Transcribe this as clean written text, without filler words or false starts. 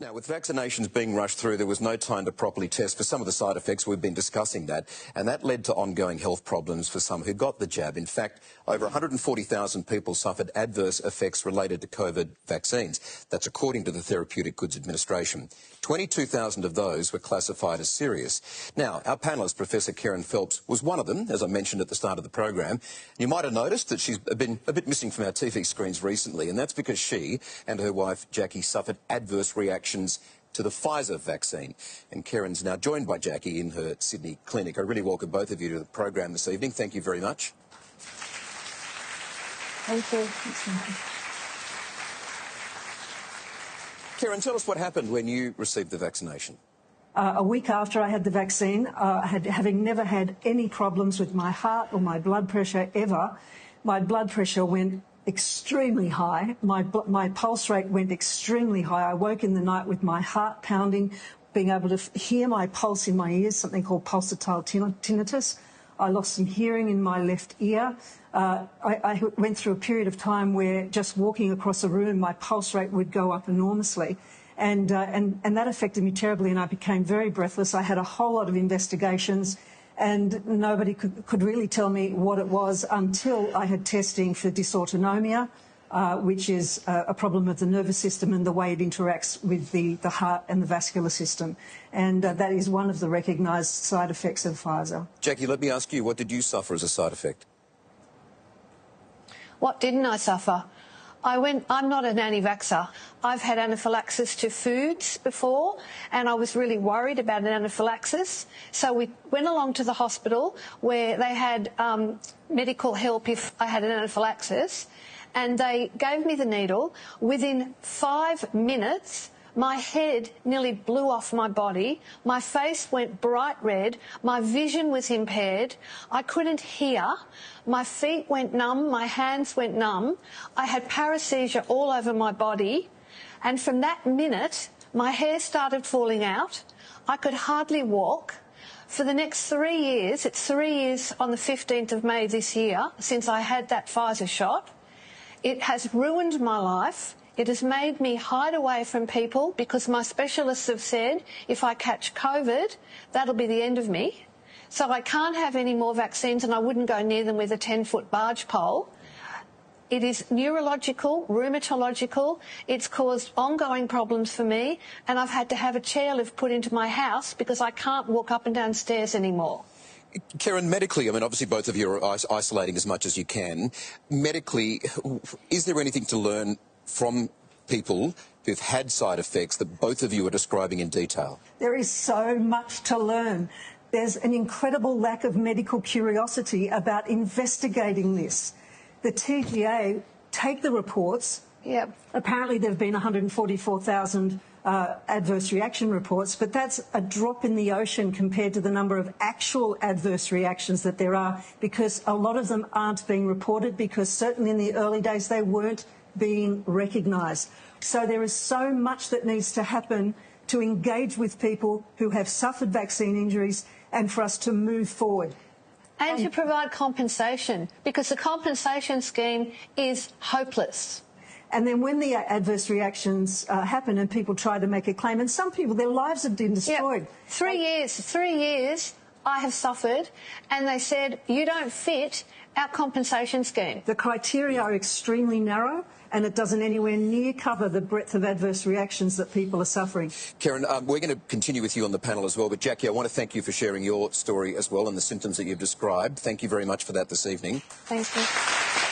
Now, with vaccinations being rushed through, there was no time to properly test for some of the side effects. We've been discussing that, and that led to ongoing health problems for some who got the jab. In fact, over 140,000 people suffered adverse effects related to COVID vaccines. That's according to the Therapeutic Goods Administration. 22,000 of those were classified as serious. Now, our panellist, Professor Kerryn Phelps, was one of them, as I mentioned at the start of the program. You might have noticed that she's been a bit missing from our TV screens recently, and that's because she and her wife, Jackie, suffered adverse reactions to the Pfizer vaccine. And Kerryn's now joined by Jackie in her Sydney clinic. I really welcome both of you to the program this evening. Thank you very much. Thank you. Kerryn, tell us what happened when you received the vaccination. A week after I had the vaccine, having never had any problems with my heart or my blood pressure ever, my blood pressure went extremely high. My pulse rate went extremely high. I woke in the night with my heart pounding, being able to hear my pulse in my ears, something called pulsatile tinnitus. I lost some hearing in my left ear. I went through a period of time where just walking across a room, my pulse rate would go up enormously. And that affected me terribly, and I became very breathless. I had a whole lot of investigations, and nobody could really tell me what it was until I had testing for dysautonomia, which is a problem of the nervous system and the way it interacts with the heart and the vascular system. And that is one of the recognised side effects of Pfizer. Jackie, let me ask you, what did you suffer as a side effect? What didn't I suffer? I'm not an anti-vaxxer. I've had anaphylaxis to foods before, and I was really worried about an anaphylaxis. So we went along to the hospital where they had medical help if I had an anaphylaxis, and they gave me the needle. Within 5 minutes, my head nearly blew off my body. My face went bright red. My vision was impaired. I couldn't hear. My feet went numb. My hands went numb. I had paresthesia all over my body. And from that minute, my hair started falling out. I could hardly walk. For the next 3 years, it's 3 years on the 15th of May this year, since I had that Pfizer shot, it has ruined my life. It has made me hide away from people because my specialists have said if I catch COVID, that'll be the end of me. So I can't have any more vaccines, and I wouldn't go near them with a 10-foot barge pole. It is neurological, rheumatological. It's caused ongoing problems for me, and I've had to have a chairlift put into my house because I can't walk up and down stairs anymore. Kerryn, medically, I mean, obviously both of you are isolating as much as you can. Medically, is there anything to learn from people who've had side effects that both of you are describing in detail? There is so much to learn. There's an incredible lack of medical curiosity about investigating this. The TGA take the reports. Yep. Apparently there have been 144,000 adverse reaction reports, but that's a drop in the ocean compared to the number of actual adverse reactions that there are, because a lot of them aren't being reported, because certainly in the early days they weren't being recognised. So there is so much that needs to happen to engage with people who have suffered vaccine injuries and for us to move forward. And to provide compensation, because the compensation scheme is hopeless. And then when the adverse reactions happen and people try to make a claim, and some people, their lives have been destroyed. Yep. 3 years I have suffered, and they said, you don't fit our compensation scheme. The criteria are extremely narrow, and it doesn't anywhere near cover the breadth of adverse reactions that people are suffering. Kerryn, we're going to continue with you on the panel as well, but Jackie, I want to thank you for sharing your story as well and the symptoms that you've described. Thank you very much for that this evening. Thank you.